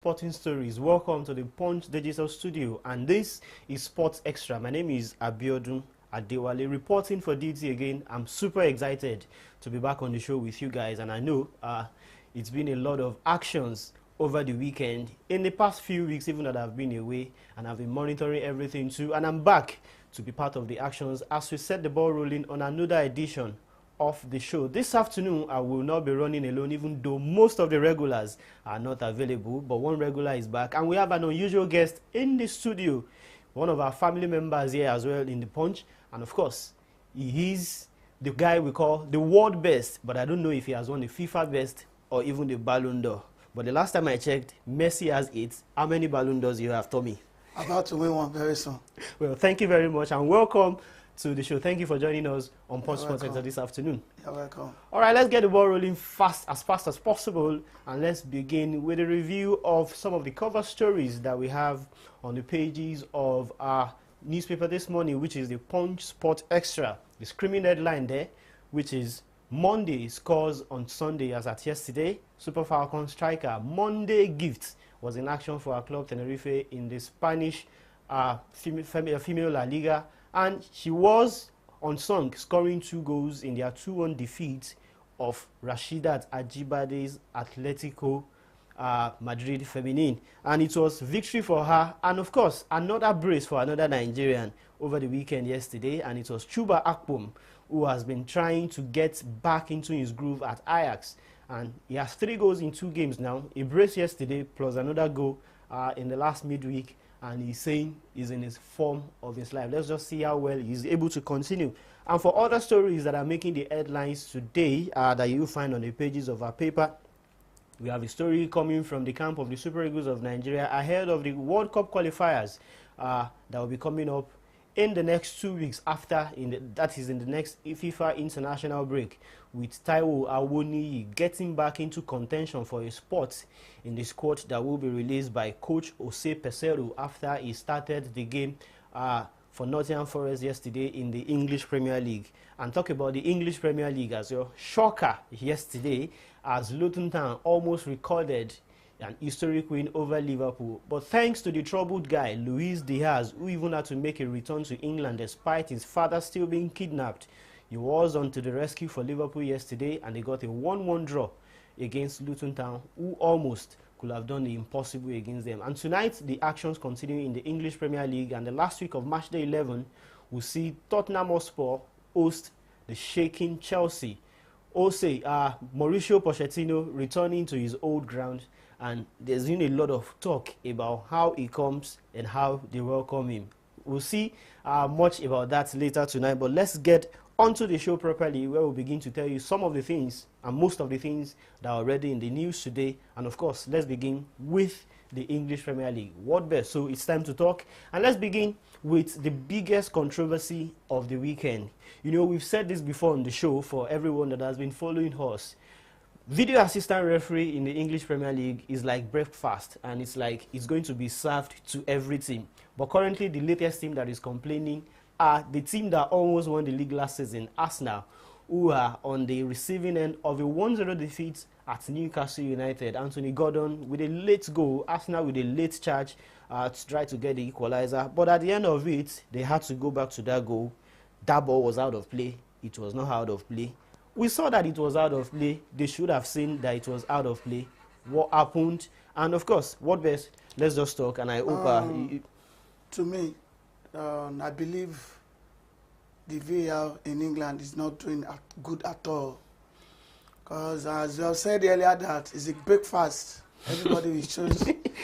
Sporting stories. Welcome to the Punch Digital Studio, and this is Sports Extra. My name is Abiodun Adewale, reporting for DT again. I'm super excited to be back on the show with you guys, and I know it's been a lot of actions over the weekend, in the past few weeks, even that I've been away, and I've been monitoring everything too, and I'm back to be part of the actions as we set the ball rolling on another edition of the show. This afternoon, I will not be running alone, even though most of the regulars are not available, but one regular is back, and we have an unusual guest in the studio, one of our family members here as well in the Punch, and of course, he is the guy we call the world best, but I don't know if he has won the FIFA best or even the Ballon d'Or. But the last time I checked, Messi has 8. How many Ballon d'Ors you have, Tommy? About to win one very soon. Well, thank you very much, and welcome to the show. Thank you for joining us on Punch Sports Extra this afternoon. You're welcome. All right, let's get the ball rolling fast as possible, and let's begin with a review of some of the cover stories that we have on the pages of our newspaper this morning, which is the Punch Sports Extra. The screaming headline there, which is Monday scores on Sunday as at yesterday. Super Falcon striker Monday gift was in action for our club Tenerife in the Spanish female La Liga, and she was unsung, scoring 2 goals in their 2-1 defeat of Rashidat Ajibade's Atletico Madrid Feminine. And it was victory for her, and of course another brace for another Nigerian over the weekend yesterday, and it was Chuba Akpom, who has been trying to get back into his groove at Ajax, and he has 3 goals in 2 games now, a brace yesterday plus another goal in the last midweek, and he's saying he's in his form of his life. Let's just see how well he's able to continue. And for other stories that are making the headlines today that you find on the pages of our paper, we have a story coming from the camp of the Super Eagles of Nigeria ahead of the World Cup qualifiers that will be coming up in the next 2 weeks after, that is in the next FIFA international break, with Taiwo Awoniyi getting back into contention for a spot in the squad that will be released by coach Jose Peseiro after he started the game for Nottingham Forest yesterday in the English Premier League. And talk about the English Premier League as well. Shocker yesterday as Luton Town almost recorded an historic win over Liverpool. But thanks to the troubled guy, Luis Diaz, who even had to make a return to England despite his father still being kidnapped, he was on to the rescue for Liverpool yesterday, and they got a 1-1 draw against Luton Town, who almost could have done the impossible against them. And tonight, the actions continue in the English Premier League, and the last week of match day 11 will see Tottenham Hotspur host the shaking Chelsea. Mauricio Pochettino returning to his old ground, and there's been a lot of talk about how he comes and how they welcome him. We'll see much about that later tonight, but let's get onto the show properly, where we'll begin to tell you some of the things and most of the things that are already in the news today. And of course, let's begin with the English Premier League. What best? So it's time to talk, and let's begin with the biggest controversy of the weekend. You know, we've said this before on the show for everyone that has been following us. Video assistant referee in the English Premier League is like breakfast, and it's like it's going to be served to every team. But currently, the latest team that is complaining are the team that almost won the league last season, Arsenal, who are on the receiving end of a 1-0 defeat at Newcastle United. Anthony Gordon with a late goal, Arsenal with a late charge to try to get the equalizer. But at the end of it, they had to go back to that goal. That ball was out of play. It was not out of play. We saw that it was out of play. They should have seen that it was out of play. What happened? And of course, what best? Let's just talk. And I hope... to me, I believe the VAR in England is not doing good at all. Because as you have said earlier, that is a breakfast. Everybody will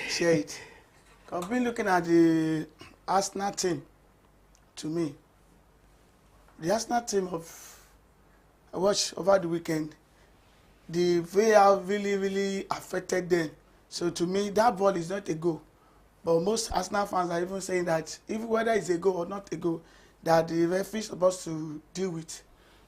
share it. I've been looking at the Arsenal team. To me, the Arsenal team I watched over the weekend, the VAR really affected them. So to me, that ball is not a goal. But most Arsenal fans are even saying that even whether it's a goal or not a goal, that the referee is supposed to deal with.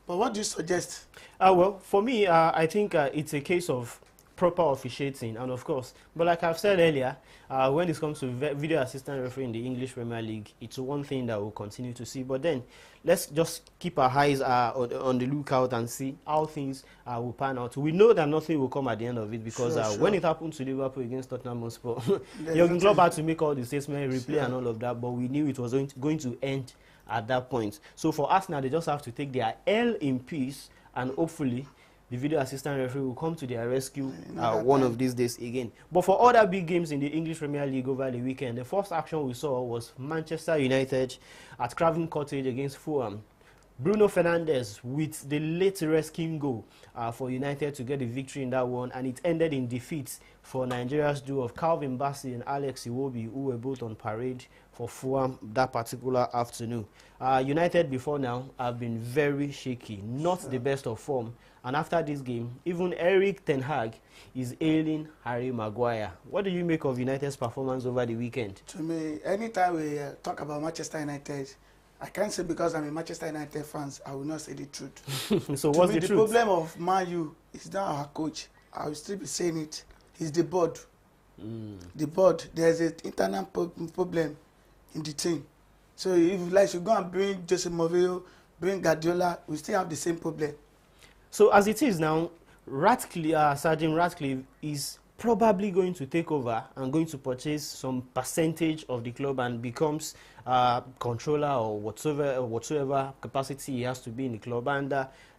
But what do you suggest? Well, for me, I think it's a case of proper officiating, and of course, but like I've said earlier, when it comes to video assistant referee in the English Premier League, it's one thing that we'll continue to see. But then, let's just keep our eyes on the lookout and see how things will pan out. We know that nothing will come at the end of it because Sure. when it happened to Liverpool against Tottenham Hotspur, Jurgen Klopp had to make all the statements, replay and all of that, but we knew it was going to end at that point. So for Arsenal, they just have to take their L in peace, and hopefully the video assistant referee will come to their rescue one of these days again. But for other big games in the English Premier League over the weekend, the first action we saw was Manchester United at Craven Cottage against Fulham. Bruno Fernandes with the late rescue goal for United to get the victory in that one, and it ended in defeat for Nigeria's duo of Calvin Bassey and Alex Iwobi, who were both on parade for Fulham that particular afternoon. United before now have been very shaky, not the best of form, and after this game, even Eric Ten Hag is ailing Harry Maguire. What do you make of United's performance over the weekend? To me, anytime we talk about Manchester United, I can't say because I'm a Manchester United fan, I will not say the truth. So what's the truth? The problem of Man U is not our coach. I will still be saying it. It's the board. The board. There's an internal problem in the team. So if you like, you go and bring Jose Mourinho, bring Guardiola, we still have the same problem. So as it is now, Sergeant Ratcliffe is probably going to take over and going to purchase some percentage of the club and becomes controller or whatsoever capacity he has to be in the club. And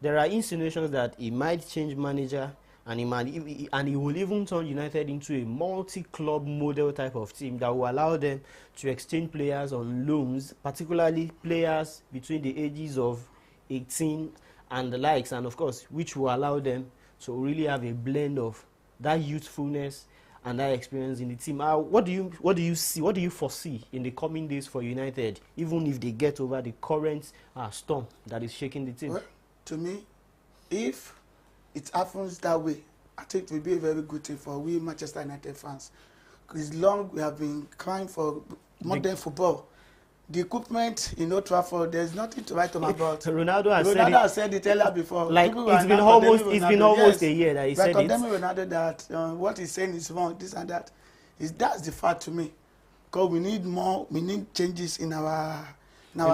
there are insinuations that he might change manager, and he will even turn United into a multi-club model type of team that will allow them to exchange players on loans, particularly players between the ages of 18 and the likes, and of course, which will allow them to really have a blend of that youthfulness and that experience in the team. What do you see? What do you foresee in the coming days for United, even if they get over the current storm that is shaking the team? Well, to me, if it happens that way, I think it will be a very good thing for we Manchester United fans. Because long we have been crying for modern football. The equipment in Old Trafford, there's nothing to write home about. Ronaldo has said it earlier before. Like it's been almost a year that he said it. Condemning Ronaldo that what he's saying is wrong, this and that. That's the fact to me. Because we need changes in our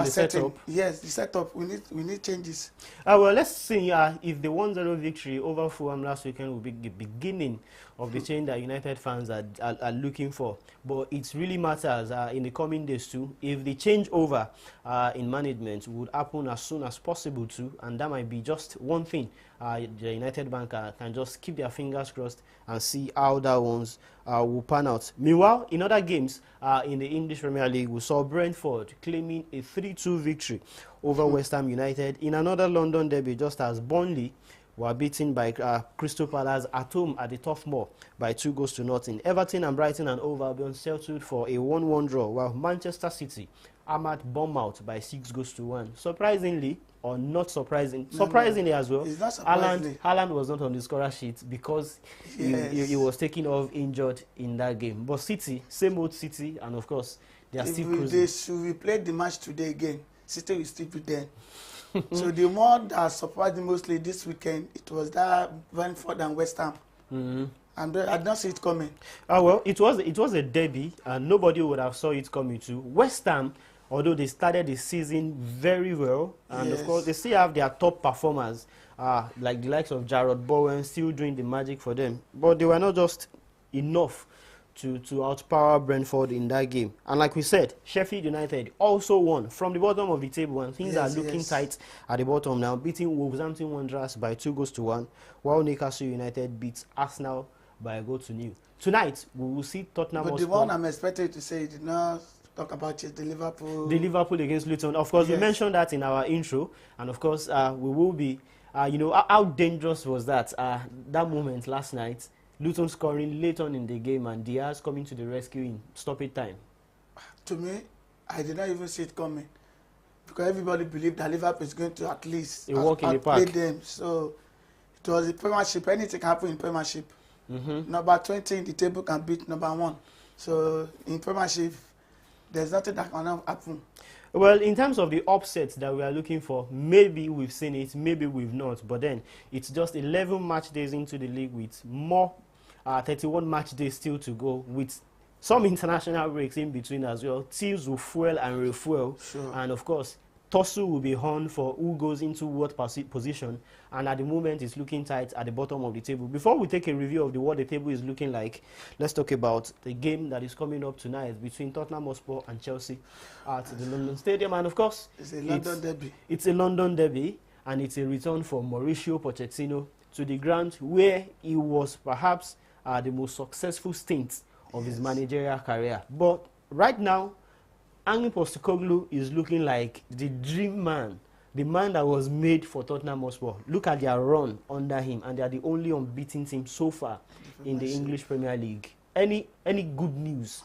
setup. Yes, the setup. We need changes. Well, let's see if the 1-0 victory over Fulham last weekend will be the beginning of the change that United fans are looking for. But it really matters in the coming days too. If the changeover in management would happen as soon as possible too, and that might be just one thing, the United banker can just keep their fingers crossed and see how that ones will pan out. Meanwhile, in other games in the English Premier League, we saw Brentford claiming a 3-2 victory over West Ham United in another London derby, just as Burnley were beaten by Crystal Palace at home at the Turf Moor by 2-0. Everton and Brighton and Hove Albion settled for a 1-1 draw, while Manchester City hammered Bournemouth by 6-1. Surprisingly, or not surprising, surprisingly as well, Haaland was not on the scorer sheet because he was taken off injured in that game. But City, same old City, and of course, they are still cruising. We played the match today again, City will still be there. So the one that surprised me mostly this weekend, it was that Brentford and West Ham. And I did not see it coming. Well, it was a derby, and nobody would have saw it coming too. West Ham, although they started the season very well, and of course they still have their top performers, like the likes of Jarrod Bowen, still doing the magic for them. But they were not just enough to outpower Brentford in that game. And like we said, Sheffield United also won from the bottom of the table, and things are looking tight at the bottom now, beating Wolverhampton Wanderers by 2-1, while Newcastle United beats Arsenal by 1-0. Tonight, we will see Tottenham. But the one I'm expected to say did not talk about it, the Liverpool. The Liverpool against Luton. Of course, we mentioned that in our intro, and of course, we will be, you know, how dangerous was that moment last night? Luton scoring late on in the game and Diaz coming to the rescue in stoppage time. To me, I did not even see it coming because everybody believed that Liverpool is going to at least outplay them. So it was a Premiership. Anything can happen in Premiership. Number 20 in the table can beat number 1. So in Premiership, there's nothing that can happen. Well, in terms of the upsets that we are looking for, maybe we've seen it, maybe we've not. But then it's just 11 match days into the league with more 31 match days still to go, with some international breaks in between as well. Teams will fuel and refuel. Sure. And of course, tussle will be on for who goes into what position. And at the moment, it's looking tight at the bottom of the table. Before we take a review of what the table is looking like, let's talk about the game that is coming up tonight between Tottenham Hotspur and Chelsea at the London Stadium. And of course, it's a London derby. It's a London derby, and it's a return for Mauricio Pochettino to the ground where he was perhaps the most successful stint of his managerial career. But right now, Ange Postecoglou is looking like the dream man, the man that was made for Tottenham Hotspur. Look at their run under him, and they are the only unbeaten team so far in the English Premier League. Any good news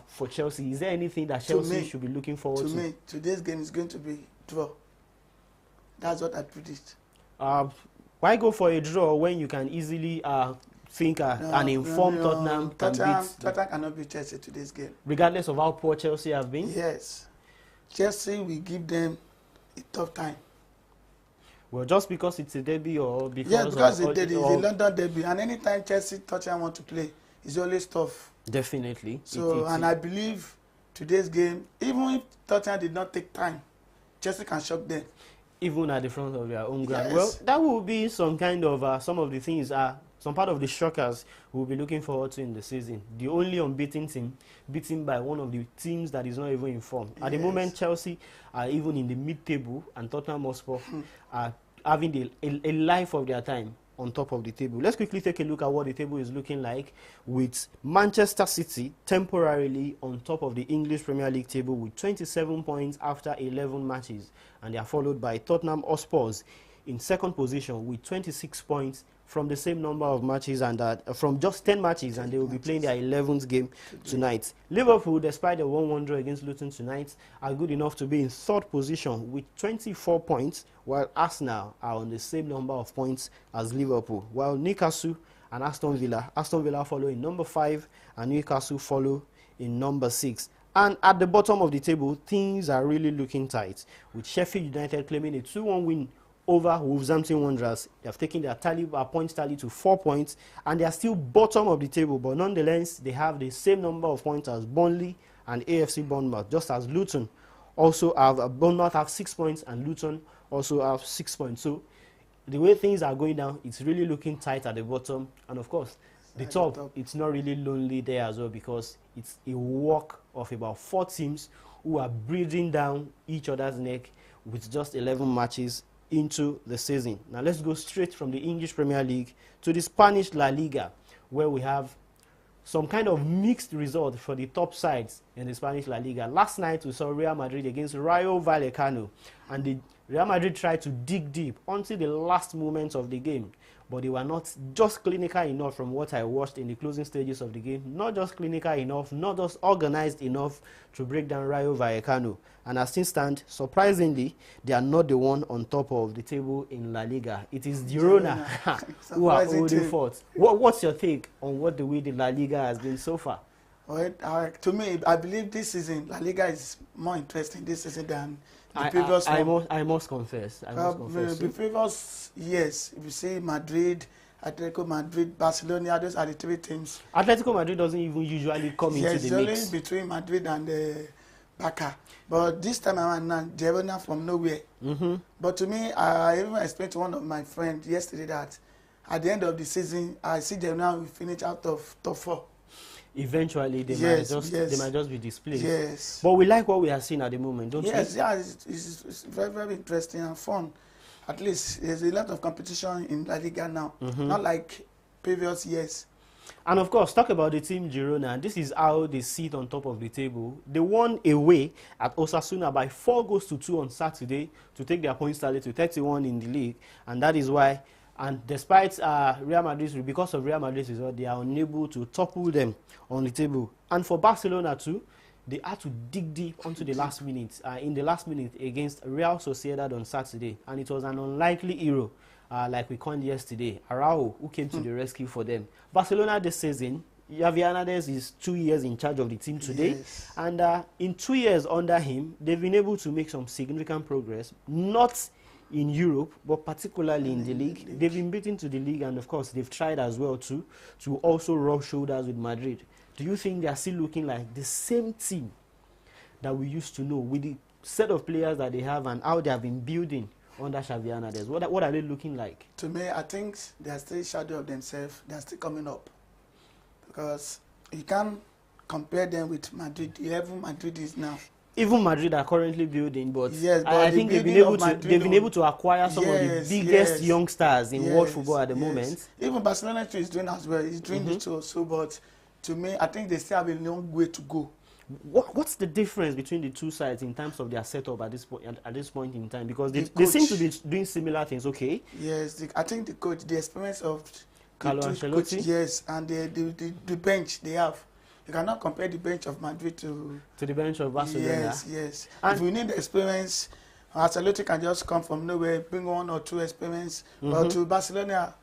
for Chelsea? Is there anything that Chelsea should be looking forward to? To me, today's game is going to be draw. That's what I predict. Why go for a draw when you can easily think an informed Tottenham can beat? Tottenham cannot beat Chelsea today's game. Regardless of how poor Chelsea have been? Yes. Chelsea will give them a tough time. Well, just because it's a derby or because... Yeah, because it's a London derby. And anytime Chelsea Tottenham want to play, it's always tough. Definitely. So, and I believe today's game, even if Tottenham did not take time, Chelsea can shock them. Even at the front of their own ground. Yes. Well, that will be some kind of, some of the things, some part of the shockers we'll be looking forward to in the season. The only unbeaten team, beaten by one of the teams that is not even informed. At the moment, Chelsea are even in the mid-table, and Tottenham Hotspur are having a life of their time on top of the table. Let's quickly take a look at what the table is looking like, with Manchester City temporarily on top of the English Premier League table with 27 points after 11 matches, and they are followed by Tottenham Hotspur in second position with 26 points from the same number of matches, and from just 10 matches, and they will be playing their 11th game tonight. Liverpool, despite the 1-1 draw against Luton tonight, are good enough to be in third position with 24 points, while Arsenal are on the same number of points as Liverpool, while Newcastle and Aston Villa follow in number 5, and Newcastle follow in number 6. And at the bottom of the table, things are really looking tight, with Sheffield United claiming a 2-1 win over Wolverhampton Wanderers. They have taken their points tally to 4 points, and they are still bottom of the table, but nonetheless, they have the same number of points as Burnley and AFC Bournemouth, just as Luton also have, Bournemouth have 6 points, and Luton also have 6 points. So the way things are going down, it's really looking tight at the bottom, and of course, the top, it's not really lonely there as well, because it's a walk of about 4 teams who are breathing down each other's neck with just 11 matches into the season. Now let's go straight from the English Premier League to the Spanish La Liga, where we have some kind of mixed result for the top sides in the Spanish La Liga. Last night we saw Real Madrid against Rayo Vallecano, and the Real Madrid tried to dig deep until the last moments of the game, but they were not just clinical enough from what I watched in the closing stages of the game. Not just clinical enough, not just organized enough to break down Rayo Vallecano. And as things stand, surprisingly, they are not the one on top of the table in La Liga. It is Girona who are holding forth. What's your take on what the way the La Liga has been so far? Well, to me, I believe this season, La Liga is more interesting this season than the previous one. I must confess. The previous years, if you see Madrid, Atletico Madrid, Barcelona, those are the 3 teams. Atletico Madrid doesn't even usually come into the mix. Yes, only between Madrid and Barca. But this time around, Girona from nowhere. But to me, I even explained to one of my friends yesterday that at the end of the season, I see Girona will finish out of top 4. Eventually, they might just be displaced. Yes. But we like what we are seeing at the moment, don't we? Yes, yeah, it's very, very interesting and fun. At least there's a lot of competition in La Liga now, not like previous years. And of course, talk about the team Girona. This is how they sit on top of the table. They won away at Osasuna by 4-2 on Saturday to take their points tally to 31 in the league, and that is why. And despite Real Madrid, because of Real Madrid's result, they are unable to topple them on the table. And for Barcelona too, they had to dig deep onto the last minute, in the last minute against Real Sociedad on Saturday. And it was an unlikely hero, like we coined yesterday, Araujo, who came to the rescue for them. Barcelona this season, Javi Hernandez is 2 years in charge of the team today. Yes. And in 2 years under him, they've been able to make some significant progress, not in Europe, but particularly in the league. They've been beaten to the league, and of course, they've tried as well to also rub shoulders with Madrid. do you think they are still looking like the same team that we used to know with the set of players that they have and how they have been building under Xavi Hernandez? What are they looking like? To me, I think they are still shadow of themselves. They are still coming up. Because you can't compare them with Madrid. 11 Madrid is now. Even Madrid are currently building, but, yes, but I think they've been able to acquire some of the biggest young stars in world football at the moment. Even Barcelona too is doing as well. He's doing it also, but to me, I think they still have a long way to go. What's the difference between the two sides in terms of their setup at this point in time? Because they seem to be doing similar things. Okay. Yes, I think the coach, the experience of Carlo Ancelotti. Yes, and the bench they have. You cannot compare the bench of Madrid to the bench of Barcelona. Yes, yes. And if you need experience, Ancelotti can just come from nowhere, bring 1 or 2 experience. But to Barcelona,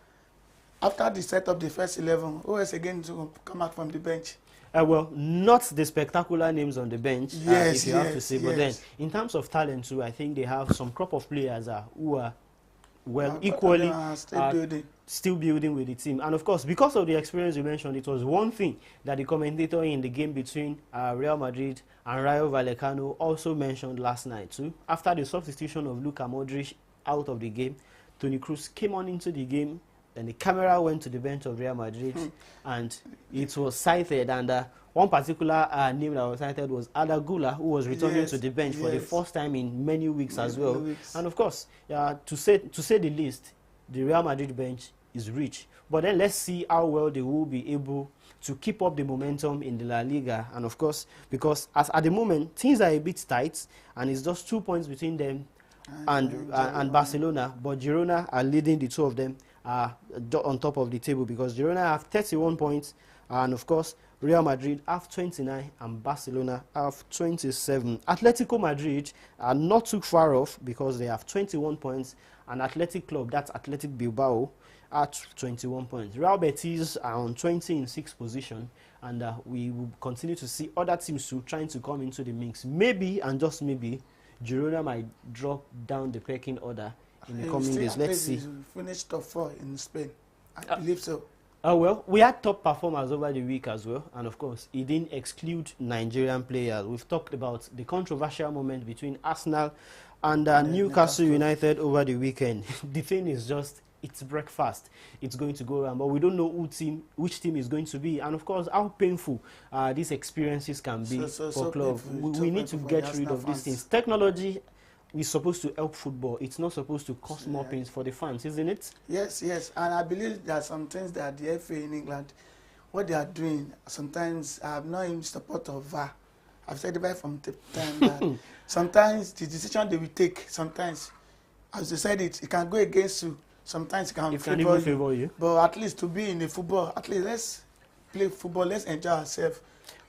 after the set of the first 11, who else again to come out from the bench? Well, not the spectacular names on the bench, if you have to say. But then, in terms of talent too, I think they have some crop of players who are, well, equally still building with the team. And of course, because of the experience you mentioned, it was one thing that the commentator in the game between Real Madrid and Rayo Vallecano also mentioned last night too. After the substitution of Luka Modric out of the game, Toni Kroos came on into the game. Then the camera went to the bench of Real Madrid, and it was cited. And one particular name that was cited was Ada Gula, who was returning to the bench for the first time in many weeks as well. And of course, to say the least, the Real Madrid bench is rich. But then let's see how well they will be able to keep up the momentum in the La Liga. And of course, because at the moment, things are a bit tight, and it's just 2 points between them and Barcelona. But Girona are leading the two of them on top of the table, because Girona have 31 points, and of course Real Madrid have 29 and Barcelona have 27. Atletico Madrid are not too far off because they have 21 points, and Athletic Club, that's Athletic Bilbao, at 21 points. Real Betis are on 20 in 6th position, and we will continue to see other teams trying to come into the mix. Maybe, and just maybe, Girona might drop down the pecking order in the coming days. Let's see. Finished top 4 in Spain. I believe so. Well, we had top performers over the week as well, and of course, it didn't exclude Nigerian players. We've talked about the controversial moment between Arsenal and Newcastle United over the weekend. The thing is just, it's breakfast. It's going to go around, but we don't know which team is going to be, and of course, how painful these experiences can be for clubs. We need to get rid of these things. Technology is supposed to help football. It's not supposed to cause more pains for the fans, isn't it? Yes, yes. And I believe there are some things that the FA in England, what they are doing, sometimes I have not in support of VAR. I've said it right from the time that sometimes the decision they will take, sometimes, as you said it can go against you. Sometimes it can even favor you. But at least to be in the football, at least let's play football, let's enjoy ourselves.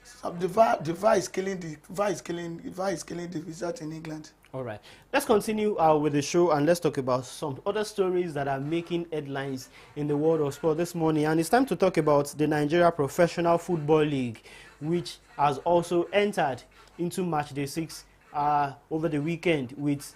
So the VAR is killing the result in England. All right, let's continue with the show, and let's talk about some other stories that are making headlines in the world of sport this morning. And it's time to talk about the Nigeria Professional Football League, which has also entered into match day 6 over the weekend, with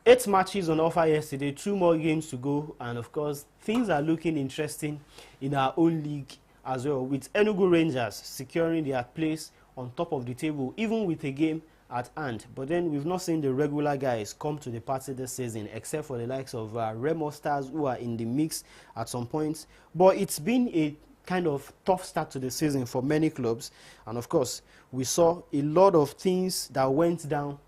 8 matches on offer yesterday, 2 more games to go, and of course things are looking interesting in our own league as well, with Enugu Rangers securing their place on top of the table, even with a game at hand. But then we've not seen the regular guys come to the party this season, except for the likes of Remo Stars, who are in the mix at some points. But it's been a kind of tough start to the season for many clubs, and of course we saw a lot of things that went down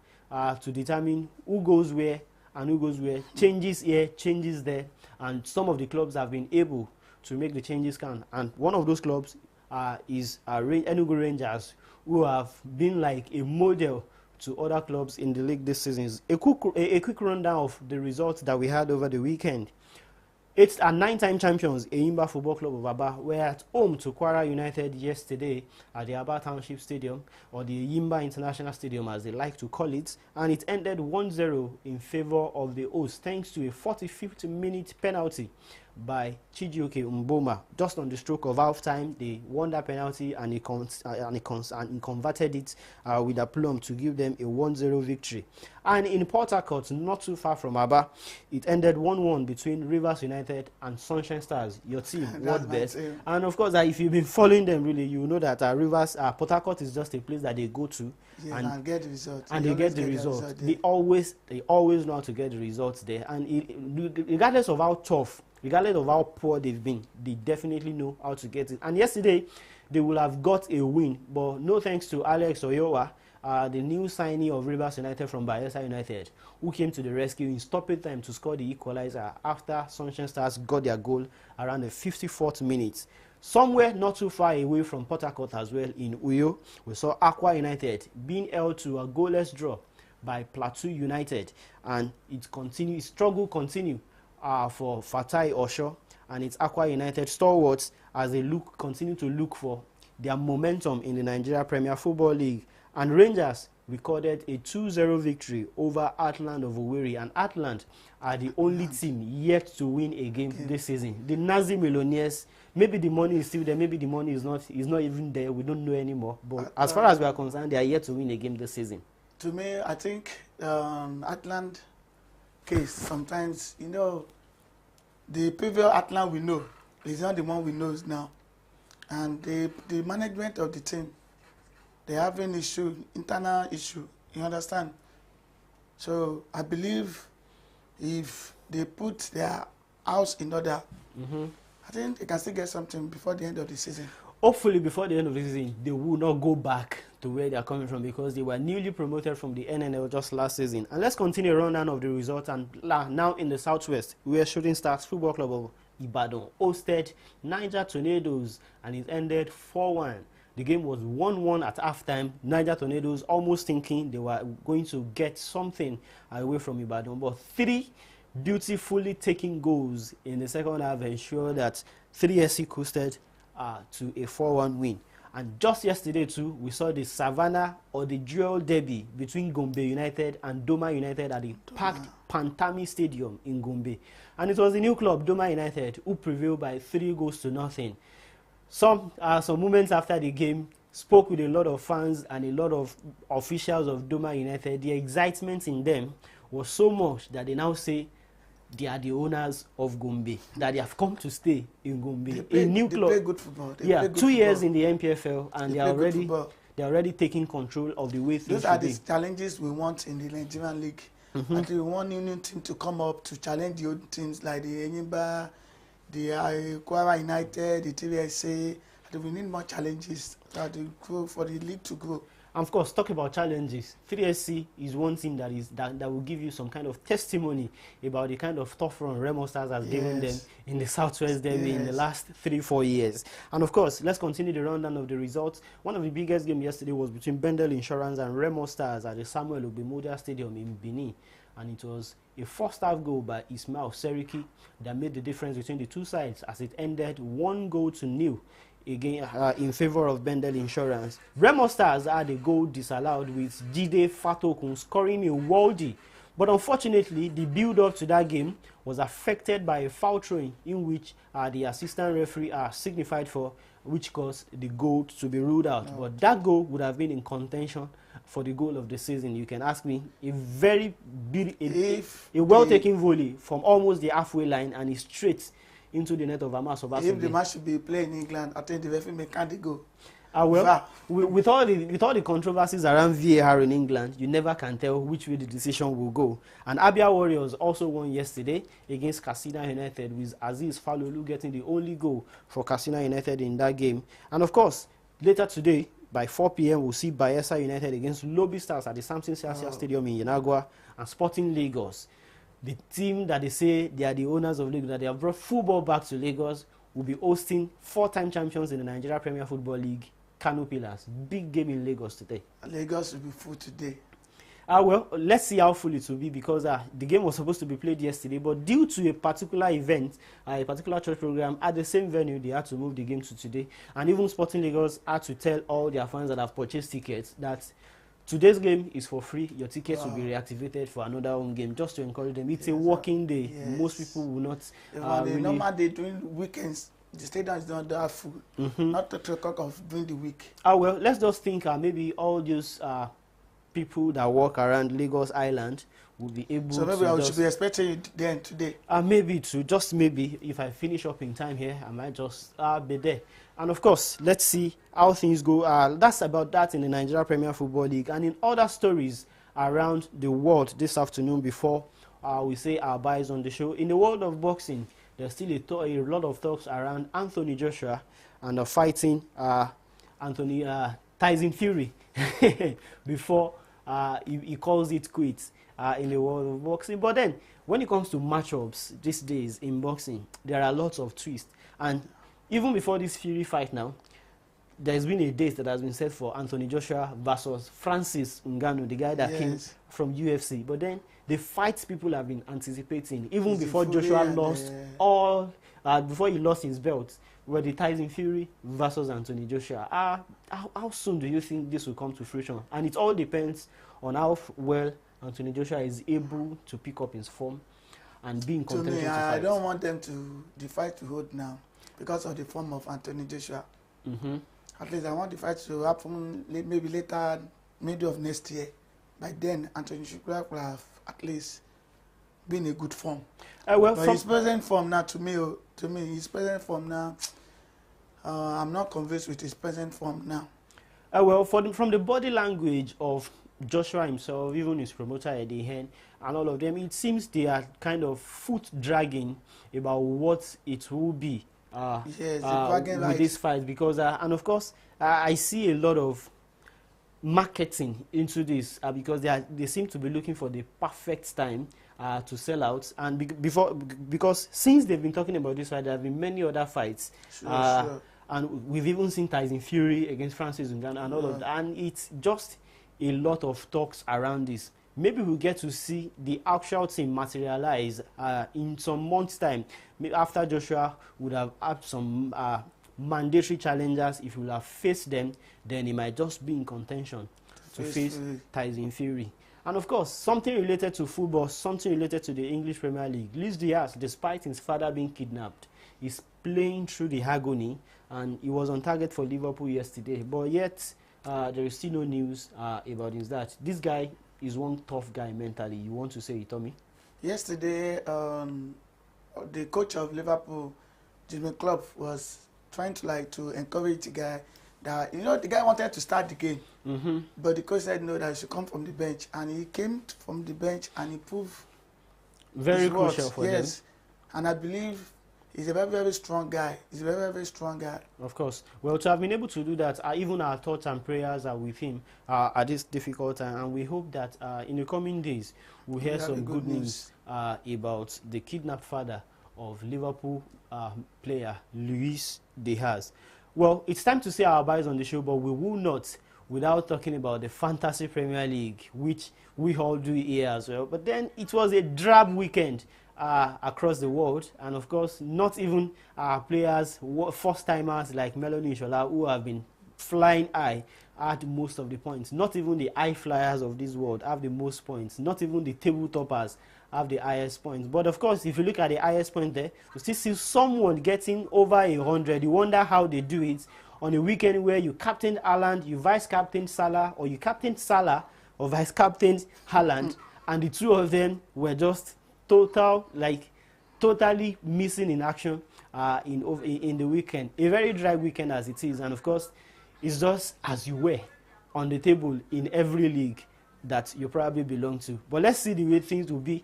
to determine who goes where and who goes where, changes here, changes there, and some of the clubs have been able to make the changes count. And one of those clubs is Enugu Rangers, who have been like a model to other clubs in the league this season. A quick rundown of the results that we had over the weekend. It's a 9-time champions, Eyimba Football Club of Aba, were at home to Kwara United yesterday at the Aba Township Stadium, or the Eyimba International Stadium as they like to call it, and it ended 1-0 in favor of the host thanks to a 45th minute penalty by Chijioke Mboma. Just on the stroke of half-time, they won that penalty and he converted it with aplomb to give them a 1-0 victory. And in Port Harcourt, not too far from Aba, it ended 1-1 between Rivers United and Sunshine Stars, your team, what best. And of course, if you've been following them really, you know that Port Harcourt is just a place that they go to and get the result. And they get the result. They always know how to get the results there. And regardless of how tough, regardless of how poor they've been, they definitely know how to get it. And yesterday, they will have got a win, but no thanks to Alex Oyowa, the new signee of Rivers United from Bayelsa United, who came to the rescue in stoppage time to score the equalizer after Sunshine Stars got their goal around the 54th minute. Somewhere not too far away from Port Harcourt as well, in Uyo, we saw Aqua United being held to a goalless draw by Plateau United, and struggle continue for Fatai Osho and its Aqua United stalwarts as they continue to look for their momentum in the Nigeria Premier Football League. And Rangers recorded a 2-0 victory over Atland of Owerri, and Atland are the only team yet to win a game this season. The Nazi Millionaires, maybe the money is still there, maybe the money is not even there, we don't know anymore. But as far as we are concerned, they are yet to win a game this season. To me, I think Atland case, sometimes, the previous Atland we know is not the one we know now. And the management of the team, they have an issue, internal issue, you understand? So I believe if they put their house in order, I think they can still get something before the end of the season. Hopefully before the end of the season, they will not go back to where they are coming from, because they were newly promoted from the NNL just last season. And let's continue a rundown of the results. And now in the Southwest, where Shooting Stars Football Club of Ibadan hosted Niger Tornadoes, and it ended 4-1. The game was 1-1 at halftime. Niger Tornadoes almost thinking they were going to get something away from Ibadan, but 3 beautifully taken goals in the second half ensured that 3SC coasted to a 4-1 win. And just yesterday too, we saw the Savannah or the dual derby between Gombe United and Doma United at the packed Pantami Stadium in Gombe. And it was the new club, Doma United, who prevailed by 3-0. Some moments after the game, spoke with a lot of fans and a lot of officials of Doma United. The excitement in them was so much that they now say they are the owners of Gombe, that they have come to stay in Gombe. A new club. They play good football. They play good 2 years football. In the NPFL, and they're already taking control of the way things Those are the challenges we want in the Nigerian league. And we want new team to come up to challenge the old teams like the Enyimba, the Kwara United, the TVSA. We need more challenges for the league to grow. And of course, talk about challenges. 3SC is one team that will give you some kind of testimony about the kind of tough run Remo Stars has given them in the Southwest Derby in the last 3-4 years. And of course, let's continue the rundown of the results. One of the biggest games yesterday was between Bendel Insurance and Remo Stars at the Samuel Ogbemodia Stadium in Benin. And it was a first-half goal by Ismail Seriki that made the difference between the two sides, as it ended 1-0 again in favor of Bendel Insurance. Remo Stars had a goal disallowed, with Jide Fatokun scoring a worldie. But unfortunately, the build-up to that game was affected by a foul throwing in which the assistant referee signified for, which caused the goal to be ruled out. But that goal would have been in contention for the goal of the season. You can ask me. A very well-taken volley from almost the halfway line, and it's straight into the net of Amas Obasanjo. If the match should be played in England, I think the referee can't go. With all the controversies around VAR in England, you never can tell which way the decision will go. And Abia Warriors also won yesterday against Katsina United, with Aziz Falolu getting the only goal for Katsina United in that game. And of course, later today, by 4 p.m., we'll see Bayelsa United against Lobby Stars at the Samson Siasia Stadium in Yanagwa, and Sporting Lagos, the team that they say they are the owners of Lagos, that they have brought football back to Lagos, will be hosting 4-time champions in the Nigeria Premier Football League, Kano Pillars. Big game in Lagos today. Lagos will be full today. Well, let's see how full it will be, because the game was supposed to be played yesterday, but due to a particular event, a particular church program at the same venue, they had to move the game to today. And even Sporting Lagos had to tell all their fans that have purchased tickets that Today's game is for free. Your tickets will be reactivated for another home game just to encourage them. It's a working day. Yes. Most people will not really... normal day during weekends, the stadium is not that full. Not the talk of during the week. Well, let's just think maybe all those people that walk around Lagos Island will be able to... So maybe I should be expecting you then today. Maybe just maybe, if I finish up in time here, I might just be there. And of course, let's see how things go. That's about that in the Nigeria Premier Football League. And in other stories around the world this afternoon, before we say our byes on the show, in the world of boxing, there's still a lot of talks around Anthony Joshua and fighting Tyson Fury before he calls it quits in the world of boxing. But then, when it comes to matchups these days in boxing, there are lots of twists. And even before this Fury fight now, there's been a date that has been set for Anthony Joshua versus Francis Ngannou, the guy that came from UFC. But then, the fights people have been anticipating, even before Joshua lost before he lost his belt, were the Tyson Fury versus Anthony Joshua. How soon do you think this will come to fruition? And it all depends on how well Anthony Joshua is able to pick up his form and be in contention to fight. I don't want them the fight to hold now because of the form of Anthony Joshua. At least I want the fight to happen maybe later, middle of next year. By then, Anthony Joshua will have at least been in a good form. But his present form now, to me, his present form now, I'm not convinced with his present form now. From the body language of Joshua himself, even his promoter Eddie Hearn, and all of them, it seems they are kind of foot dragging about what it will be with this fight, because and of course I see a lot of marketing into this because they seem to be looking for the perfect time to sell out, and because since they've been talking about this fight, there have been many other fights, and we've even seen Tyson Fury against Francis Ngannou and all of that, and it's just a lot of talks around this. Maybe we'll get to see the actual thing materialize in some months' time. After Joshua would have had some mandatory challengers, if he will have faced them, then he might just be in contention to face Tyson Fury. And of course, something related to football, something related to the English Premier League. Luis Diaz, despite his father being kidnapped, is playing through the agony, and he was on target for Liverpool yesterday. But yet, there is still no news about that. This guy is one tough guy mentally. You want to say it, Tommy? Yesterday, the coach of Liverpool, Jimmy Klopp, was trying to encourage the guy that, the guy wanted to start the game, but the coach said no, that he should come from the bench, and he came from the bench and he proved very crucial for them. And I believe he's a very, very strong guy. He's a very, very strong guy. Of course. Well, to have been able to do that, even our thoughts and prayers are with him at this difficult time, and we hope that in the coming days we'll hear some good news about the kidnapped father of Liverpool player Luis Diaz. Well, it's time to say our byes on the show, but we will not without talking about the Fantasy Premier League, which we all do here as well. But then it was a drab weekend across the world, and of course, not even players, first-timers like Melanie Shola, who have been flying high, had most of the points. Not even the high flyers of this world have the most points. Not even the table toppers have the highest points. But of course, if you look at the highest point there, you still see someone getting over 100. You wonder how they do it on a weekend where you captain Haaland, you vice-captain Salah, or you captain Salah or vice-captain Haaland, and the two of them were just totally missing in action in the weekend. A very dry weekend as it is, and of course, it's just as you were on the table in every league that you probably belong to. But let's see the way things will be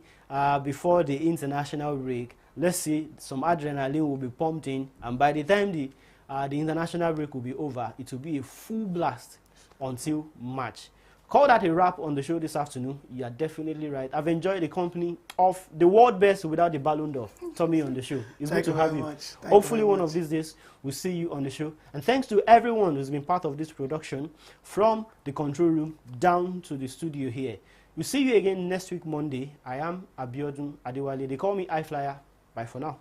before the international break. Let's see, some adrenaline will be pumped in, and by the time the international break will be over, it will be a full blast until March. Call that a wrap on the show this afternoon. You are definitely right. I've enjoyed the company of the world best without the Ballon d'Or, Tommy, on the show. It's good to have you. Hopefully one of these days we'll see you on the show. And thanks to everyone who's been part of this production, from the control room down to the studio here. We'll see you again next week, Monday. I am Abiodun Adewale. They call me iFlyer. Bye for now.